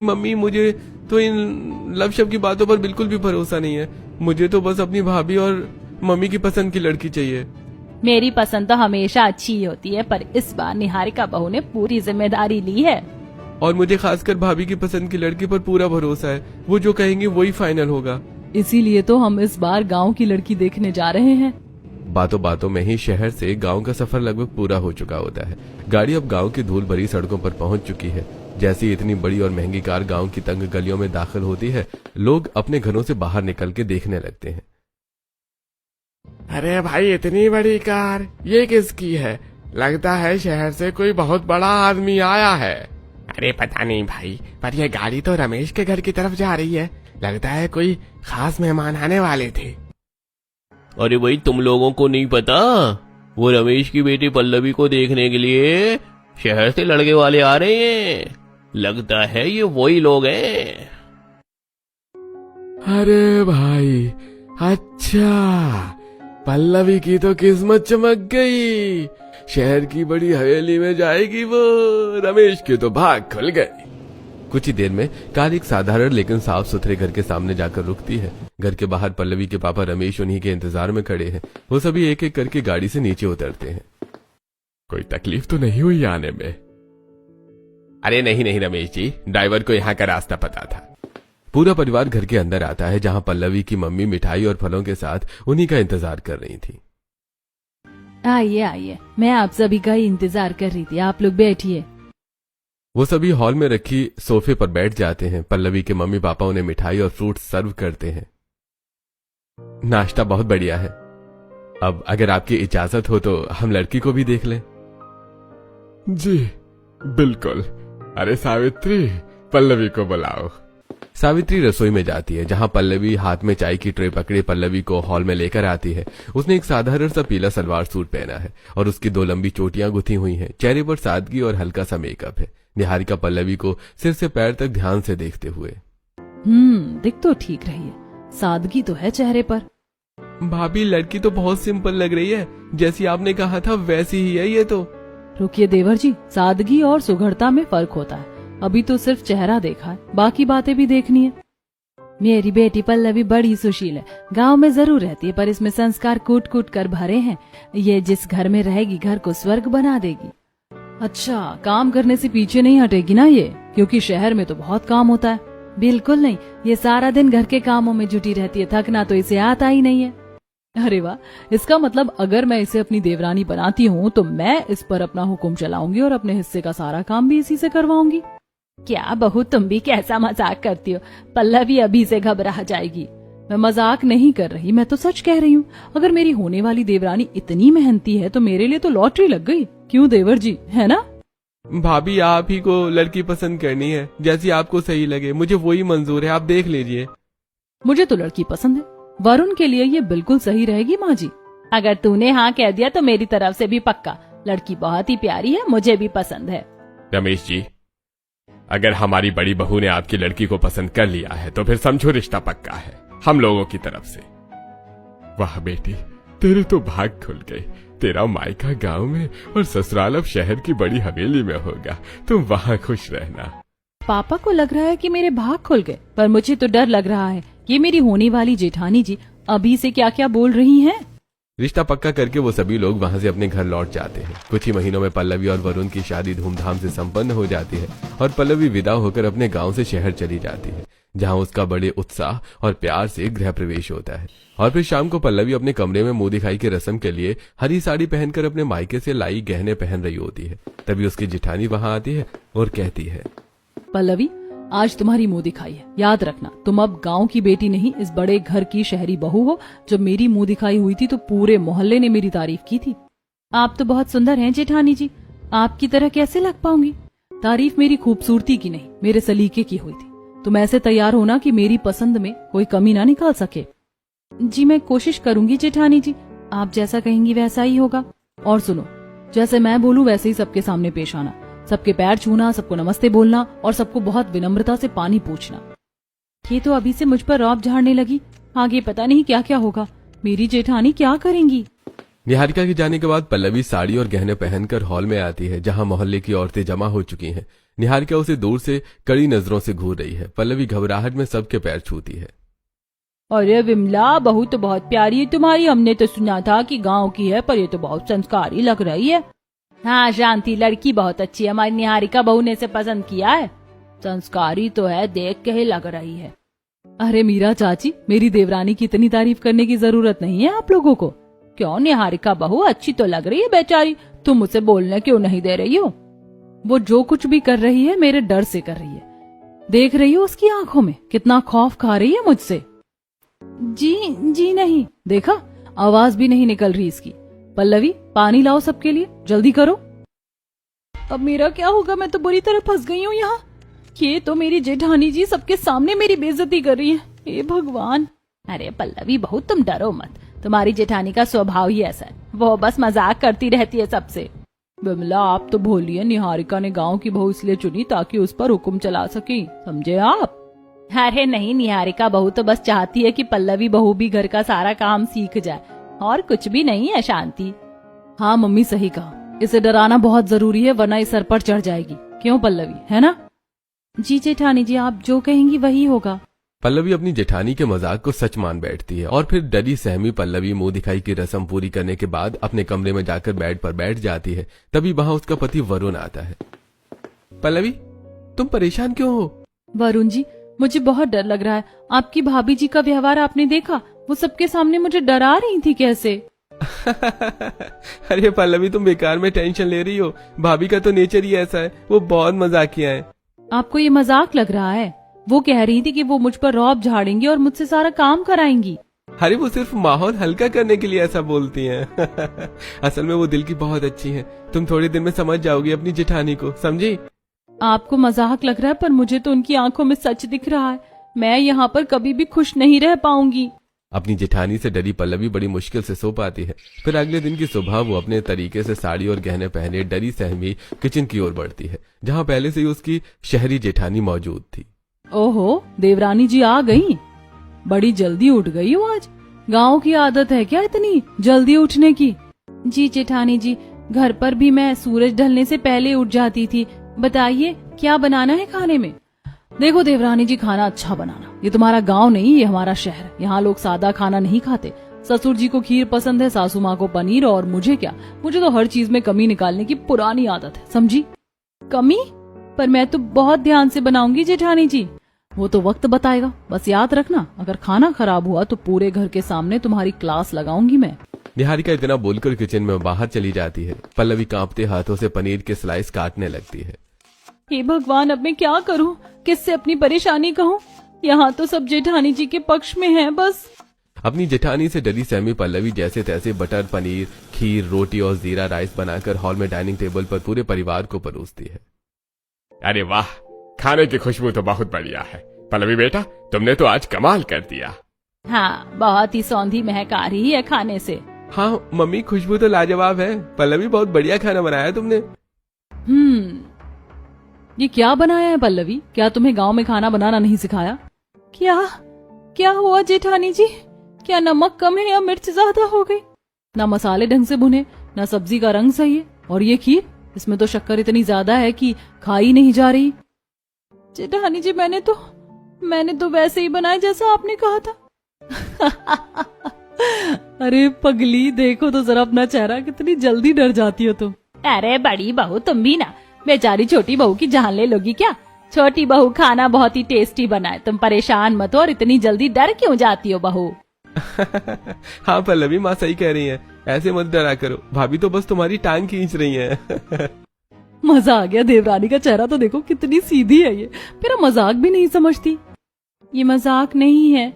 Mummy मुझे तो in love शव की बातों पर बिल्कुल भी भरोसा नहीं है। मुझे तो बस अपनी भाभी और मम्मी की पसंद की लड़की चाहिए। मेरी पसंद तो हमेशा अच्छी ही होती है, पर इस बार निहारिका बहू ने पूरी जिम्मेदारी ली है। और मुझे खासकर भाभी की पसंद की लड़की पर पूरा भरोसा है। वो जो कहेंगी वही फाइनल होगा। इसीलिए तो हम इस बार गांव की लड़की देखने जा रहे हैं। बातों बातों में ही शहर से गांव का सफर लगभग पूरा हो चुका होता है। गाड़ी अब गांव की धूल भरी सड़कों पर पहुंच चुकी है। जैसी इतनी बड़ी और महंगी कार गांव की तंग गलियों में दाखिल होती है, लोग अपने घरों से बाहर निकल के देखने लगते हैं। अरे भाई, इतनी बड़ी कार ये किसकी है? लगता है शहर से कोई बहुत बड़ा आदमी आया है। अरे पता नहीं भाई, पर यह गाड़ी तो रमेश के घर की तरफ जा रही है। लगता है कोई खास मेहमान आने वाले थे। अरे भाई, तुम लोगों को नहीं पता, वो रमेश की बेटी पल्लवी को देखने के लिए शहर से लड़के वाले आ रहे हैं। लगता है ये वही लोग हैं। अरे भाई, अच्छा, पल्लवी की तो किस्मत चमक गई। शहर की बड़ी हवेली में जाएगी वो। रमेश की तो भाग खुल गई। कुछ ही देर में कार एक साधारण लेकिन साफ सुथरे घर के सामने जाकर रुकती है। घर के बाहर पल्लवी के पापा रमेश उन्हीं के इंतजार में खड़े हैं। वो सभी एक एक करके गाड़ी से नीचे उतरते हैं। कोई तकलीफ तो नहीं हुई आने में? अरे नहीं नहीं रमेश जी, ड्राइवर को यहाँ का रास्ता पता था। पूरा परिवार घर के अंदर आता है, जहाँ पल्लवी की मम्मी मिठाई और फलों के साथ उन्हीं का इंतजार कर रही थी। आइए आइए, मैं आप सभी का ही इंतजार कर रही थी। आप लोग बैठिए। वो सभी हॉल में रखी सोफे पर बैठ जाते हैं। पल्लवी के मम्मी पापा उन्हें मिठाई और फ्रूट सर्व करते हैं। नाश्ता बहुत बढ़िया है। अब अगर आपकी इजाजत हो तो हम लड़की को भी देख लें। जी बिल्कुल। अरे सावित्री, पल्लवी को बुलाओ। सावित्री रसोई में जाती है, जहां पल्लवी हाथ में चाय की ट्रे पकड़े पल्लवी को हॉल में लेकर आती है। उसने एक साधारण सा पीला सलवार सूट पहना है और उसकी 2 लंबी चोटियां गुथी हुई हैं। चेहरे पर सादगी और हल्का सा मेकअप है। निहारिका पल्लवी को सिर से पैर तक ध्यान से देखते हुए, दिख तो ठीक रही है, सादगी तो है चेहरे पर। भाभी लड़की तो बहुत सिंपल लग रही है, जैसी आपने कहा था वैसी ही है ये तो। रुकिए देवर जी, सादगी और सुघड़ता में फर्क होता है। अभी तो सिर्फ चेहरा देखा है, बाकी बातें भी देखनी है। मेरी बेटी पल्लवी बड़ी सुशील है। गांव में जरूर रहती है, पर इसमें संस्कार कूट कूट कर भरे हैं। ये जिस घर में रहेगी घर को स्वर्ग बना देगी। अच्छा, काम करने से पीछे नहीं हटेगी ना ये? क्योंकि शहर में तो बहुत काम होता है। बिल्कुल नहीं, ये सारा दिन घर के कामों में जुटी रहती है। थकना तो इसे आता ही नहीं है। अरे वाह, इसका मतलब अगर मैं इसे अपनी देवरानी बनाती हूँ तो मैं इस पर अपना हुक्म चलाऊंगी और अपने हिस्से का सारा काम भी इसी से करवाऊंगी। क्या बहू, तुम भी कैसा मजाक करती हो? पल्लवी अभी से घबरा जाएगी। मैं मजाक नहीं कर रही, मैं तो सच कह रही हूँ। अगर मेरी होने वाली देवरानी इतनी मेहनती है तो मेरे लिए तो लॉटरी लग गई। क्यों देवर जी, है ना? भाभी आप ही को लड़की पसंद करनी है, जैसी आपको सही लगे। मुझे वही मंजूर है, आप देख लीजिए। मुझे तो लड़की पसंद है। वरुण के लिए ये बिल्कुल सही रहेगी माँ जी। अगर तूने हाँ कह दिया तो मेरी तरफ से भी पक्का। लड़की बहुत ही प्यारी है, मुझे भी पसंद है। रमेश जी, अगर हमारी बड़ी बहू ने आपकी लड़की को पसंद कर लिया है तो फिर समझो रिश्ता पक्का है हम लोगों की तरफ से। वाह बेटी, तेरे तो भाग खुल गए। तेरा मायका गांव में और ससुराल अब शहर की बड़ी हवेली में होगा। तुम वहाँ खुश रहना। पापा को लग रहा है कि मेरे भाग खुल गए, पर मुझे तो डर लग रहा है कि मेरी होने वाली जेठानी जी अभी से क्या क्या बोल रही हैं। रिश्ता पक्का करके वो सभी लोग वहां से अपने घर लौट जाते हैं। कुछ ही महीनों में पल्लवी और वरुण की शादी धूमधाम से संपन्न हो जाती है और पल्लवी विदा होकर अपने गांव से शहर चली जाती है, जहां उसका बड़े उत्साह और प्यार से गृह प्रवेश होता है। और फिर शाम को पल्लवी अपने कमरे में मुंह दिखाई की रस्म के लिए हरी साड़ी पहनकर अपने मायके से लाई गहने पहन रही होती है। तभी उसकी जिठानी वहां आती है और कहती है, पल्लवी, आज तुम्हारी मुंह दिखाई है। याद रखना, तुम अब गांव की बेटी नहीं, इस बड़े घर की शहरी बहू हो। जब मेरी मुंह दिखाई हुई थी तो पूरे मोहल्ले ने मेरी तारीफ की थी। आप तो बहुत सुंदर हैं जेठानी जी, आपकी तरह कैसे लग पाऊंगी? तारीफ मेरी खूबसूरती की नहीं, मेरे सलीके की हुई थी। तुम ऐसे तैयार होना कि मेरी पसंद में कोई कमी ना निकाल सके। जी मैं कोशिश करूंगी जेठानी जी, आप जैसा कहेंगी वैसा ही होगा। और सुनो, जैसे मैं बोलूं वैसे ही सबके सामने पेश आना। सबके पैर छूना, सबको नमस्ते बोलना और सबको बहुत विनम्रता से पानी पूछना। ये तो अभी से मुझ पर रौब झाड़ने लगी, आगे पता नहीं क्या क्या होगा। मेरी जेठानी क्या करेंगी? निहारिका के जाने के बाद पल्लवी साड़ी और गहने पहनकर हॉल में आती है, जहां मोहल्ले की औरतें जमा हो चुकी हैं। निहारिका उसे दूर से कड़ी नजरों से घूर रही है। पल्लवी घबराहट में सबके पैर छूती है। अरे विमला, बहू तो बहुत प्यारी है तुम्हारी। हमने तो सुना था कि गांव की है, पर ये तो बहुत संस्कारी लग रही है। हाँ शांति, लड़की बहुत अच्छी है। हमारी निहारिका बहू ने इसे पसंद किया है। संस्कारी तो है, देख के ही लग रही है। अरे मीरा चाची, मेरी देवरानी की इतनी तारीफ करने की जरूरत नहीं है आप लोगों को। क्यों, निहारिका बहू अच्छी तो लग रही है बेचारी। तुम उसे बोलने क्यों नहीं दे रही हो? वो जो कुछ भी कर रही है मेरे डर से कर रही है। देख रही हो उसकी आंखों में कितना खौफ खा रही है मुझसे। जी नहीं, देखा, आवाज भी नहीं निकल रही इसकी। पल्लवी, पानी लाओ सबके लिए, जल्दी करो। अब मेरा क्या होगा? मैं तो बुरी तरह फंस गई हूँ यहाँ। ये तो मेरी जेठानी जी सबके सामने मेरी बेइज्जती कर रही है। हे भगवान। अरे पल्लवी बहू, तुम डरो मत। तुम्हारी जेठानी का स्वभाव ही ऐसा है, वो बस मजाक करती रहती है सबसे। विमला, आप तो भोली है। निहारिका ने गांव की बहू इसलिए चुनी ताकि उस पर हुक्म चला सके, समझे आप? अरे नहीं, निहारिका बहू तो बस चाहती है कि पल्लवी बहू भी घर का सारा काम सीख जाए, और कुछ भी नहीं है शांति। हाँ मम्मी, सही कहा। इसे डराना बहुत जरूरी है, वरना इस सर पर चढ़ जाएगी। क्यों पल्लवी, है ना? जी जेठानी जी, आप जो कहेंगी वही होगा। पल्लवी अपनी जेठानी के मजाक को सच मान बैठती है और फिर डरी सहमी पल्लवी मुंह दिखाई की रस्म पूरी करने के बाद अपने कमरे में जाकर बेड पर बैठ जाती है। तभी वहां उसका पति वरुण आता है। पल्लवी, तुम परेशान क्यों हो? वरुण जी, मुझे बहुत डर लग रहा है। आपकी भाभी जी का व्यवहार आपने देखा? वो सबके सामने मुझे डरा रही थी कैसे। अरे पल्लवी, तुम बेकार में टेंशन ले रही हो। भाभी का तो नेचर ही ऐसा है, वो बहुत मजाकिया है। आपको ये मजाक लग रहा है? वो कह रही थी कि वो मुझ पर रौब झाड़ेंगी और मुझसे सारा काम कराएंगी। अरे वो सिर्फ माहौल हल्का करने के लिए ऐसा बोलती हैं। असल में वो दिल की बहुत अच्छी हैं। तुम थोड़ी देर में समझ जाओगी अपनी जेठानी को, समझी? आपको मजाक लग रहा है, पर मुझे तो उनकी आंखों में सच दिख रहा है। मैं यहाँ पर कभी भी खुश नहीं रह पाऊंगी। अपनी जेठानी से डरी पल्लवी बड़ी मुश्किल से सो पाती है। फिर अगले दिन की सुबह वो अपने तरीके से साड़ी और गहने पहने डरी सहमी किचन की ओर बढ़ती है, जहाँ पहले से ही उसकी शहरी जेठानी मौजूद थी। ओहो, देवरानी जी आ गई। बड़ी जल्दी उठ गई हो आज। गांव की आदत है क्या इतनी जल्दी उठने की? जी जेठानी जी, घर पर भी मैं सूरज ढलने से पहले उठ जाती थी। बताइए क्या बनाना है खाने में? देखो देवरानी जी, खाना अच्छा बनाना। ये तुम्हारा गांव नहीं, ये हमारा शहर। यहाँ लोग सादा खाना नहीं खाते। ससुर जी को खीर पसंद है, सासू माँ को पनीर, और मुझे क्या, मुझे तो हर चीज में कमी निकालने की पुरानी आदत है, समझी? कमी? पर मैं तो बहुत ध्यान से बनाऊंगी जेठानी जी। वो तो वक्त बताएगा। बस याद रखना, अगर खाना खराब हुआ तो पूरे घर के सामने तुम्हारी क्लास लगाऊंगी मैं। निहारिका इतना बोलकर किचन में बाहर चली जाती है। पल्लवी कांपते हाथों से पनीर के स्लाइस काटने लगती है। हे भगवान, अब मैं क्या करूं? किससे अपनी परेशानी कहूं? यहाँ तो सब जेठानी जी के पक्ष में है बस। अपनी जेठानी से डरी सहमी पल्लवी जैसे तैसे बटर पनीर, खीर, रोटी और जीरा राइस बनाकर हॉल में डाइनिंग टेबल पर पूरे परिवार को परोसती है। अरे वाह, खाने की खुशबू तो बहुत बढ़िया है। पल्लवी बेटा, तुमने तो आज कमाल कर दिया। हाँ, बहुत ही सौंधी महक आ रही है खाने से। हाँ मम्मी, खुशबू तो लाजवाब है। पल्लवी, बहुत बढ़िया खाना बनाया तुमने। ये क्या बनाया है पल्लवी? क्या तुम्हें गांव में खाना बनाना नहीं सिखाया? क्या हुआ जेठानी जी? क्या नमक कम है या मिर्च ज्यादा हो गई? ना मसाले ढंग से भुने, ना सब्जी का रंग सही है, और ये खीर, इसमें तो शक्कर इतनी ज्यादा है कि खाई नहीं जा रही। जेठानी जी, मैंने तो वैसे ही बनाया जैसा आपने कहा था। अरे पगली, देखो तो जरा अपना चेहरा, कितनी जल्दी डर जाती हो तुम। अरे बड़ी बहू, तुम भी ना बेचारी छोटी बहू की जान ले लोगी क्या? छोटी बहू खाना बहुत ही टेस्टी बनाए, तुम परेशान मत हो। और इतनी जल्दी डर क्यों जाती हो बहू? हाँ पल्लवी, माँ सही कह रही है, ऐसे मत डरा करो। भाभी तो बस तुम्हारी टांग खींच रही है। मजा आ गया। देवरानी का चेहरा तो देखो, कितनी सीधी है ये। मेरा मजाक भी नहीं समझती। ये मजाक नहीं है,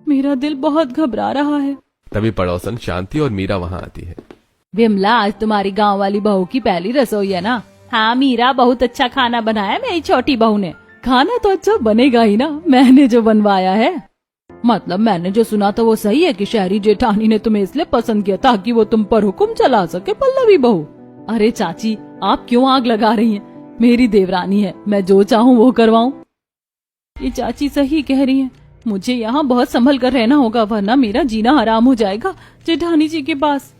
मेरा दिल बहुत घबरा रहा है। तभी पड़ोसन शांति और मीरा वहाँ आती है। विमला, आज तुम्हारी गांव वाली बहू की पहली रसोई है ना? हाँ मीरा, बहुत अच्छा खाना बनाया मेरी छोटी बहू ने। खाना तो अच्छा बनेगा ही ना, मैंने जो बनवाया है। मतलब मैंने जो सुना था वो सही है कि शहरी जेठानी ने तुम्हें इसलिए पसंद किया ताकि वो तुम पर हुक्म चला सके, पल्लवी बहू? अरे चाची, आप क्यों आग लगा रही हैं? मेरी देवरानी है, मैं जो चाहूँ वो करवाऊँ। ये चाची सही कह रही है, मुझे यहाँ बहुत संभल कर रहना होगा, वरना मेरा जीना हराम हो जाएगा जेठानी जी के पास।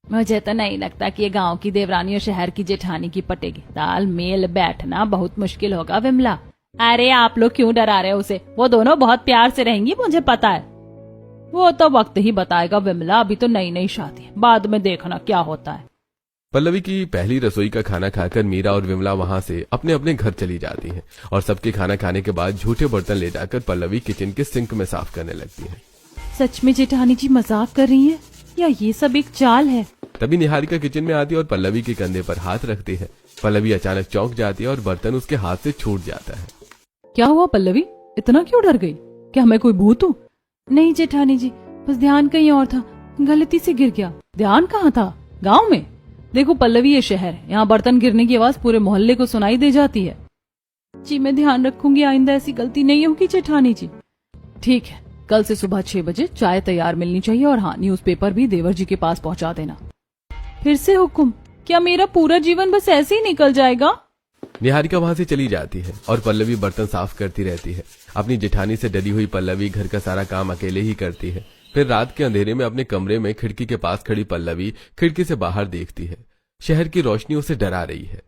मुझे तो नहीं लगता कि ये गांव की देवरानी और शहर की जेठानी की पटेगी। तालमेल बैठना बहुत मुश्किल होगा विमला। अरे आप लोग क्यों डरा रहे हो उसे? वो दोनों बहुत प्यार से रहेंगी, मुझे पता है। वो तो वक्त ही बताएगा विमला, अभी तो नई नई शादी है, बाद में देखना क्या होता है। पल्लवी की पहली रसोई का खाना खाकर मीरा और विमला वहां से अपने अपने घर चली जाती हैं और सबके खाना खाने के बाद झूठे बर्तन ले जाकर पल्लवी किचन के सिंक में साफ करने लगती है। सच में जेठानी जी मजाक कर रही हैं या ये सब एक चाल है? तभी निहारिका किचन में आती है और पल्लवी के कंधे पर हाथ रखती है। पल्लवी अचानक चौंक जाती है और बर्तन उसके हाथ से छूट जाता है। क्या हुआ पल्लवी, इतना क्यों डर गई? क्या मैं कोई भूत हूँ? नहीं जेठानी जी, बस ध्यान कहीं और था, गलती से गिर गया। ध्यान कहाँ था? गांव में? देखो पल्लवी, ये शहर है, यहाँ बर्तन गिरने की आवाज पूरे मोहल्ले को सुनाई दे जाती है। जी मैं ध्यान रखूंगी, आइंदा ऐसी गलती नहीं होगी जेठानी जी। ठीक है, कल से सुबह 6 बजे चाय तैयार मिलनी चाहिए और हाँ, न्यूज़पेपर भी देवर जी के पास पहुंचा देना। फिर से हुक्म? क्या मेरा पूरा जीवन बस ऐसे ही निकल जाएगा? निहारिका वहां से चली जाती है और पल्लवी बर्तन साफ करती रहती है। अपनी जेठानी से डरी हुई पल्लवी घर का सारा काम अकेले ही करती है। फिर रात के अंधेरे में अपने कमरे में खिड़की के पास खड़ी पल्लवी खिड़की से बाहर देखती है। शहर की रोशनी उसे डरा रही है।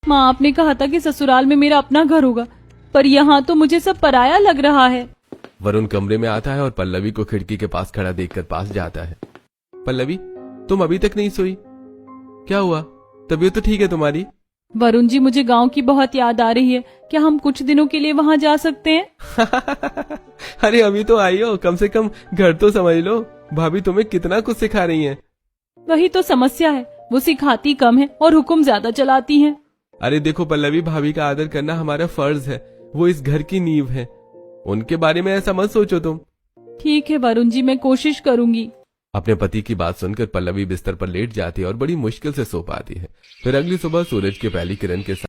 माँ, आपने कहा था कि ससुराल में मेरा अपना घर होगा, पर यहाँ तो मुझे सब पराया लग रहा है। वरुण कमरे में आता है और पल्लवी को खिड़की के पास खड़ा देखकर पास जाता है। पल्लवी, तुम अभी तक नहीं सोई? क्या हुआ? तबीयत तो ठीक है तुम्हारी? वरुण जी, मुझे गांव की बहुत याद आ रही है, क्या हम कुछ दिनों के लिए वहाँ जा सकते हैं? अरे अभी तो आई हो, कम से कम घर तो समझ लो। भाभी तुम्हें कितना कुछ सिखा रही हैं। वही तो समस्या है, वो सिखाती कम है और हुक्म ज्यादा चलाती हैं। अरे देखो पल्लवी, भाभी का आदर करना हमारा फर्ज है, वो इस घर की नींव है। उनके बारे में ऐसा मत सोचो तुम। ठीक है वरुण जी, मैं कोशिश करूंगी। अपने पति की बात सुनकर पल्लवी बिस्तर पर लेट जाती है और बड़ी मुश्किल से सो पाती है। फिर अगली सुबह सूरज की पहली किरण के साथ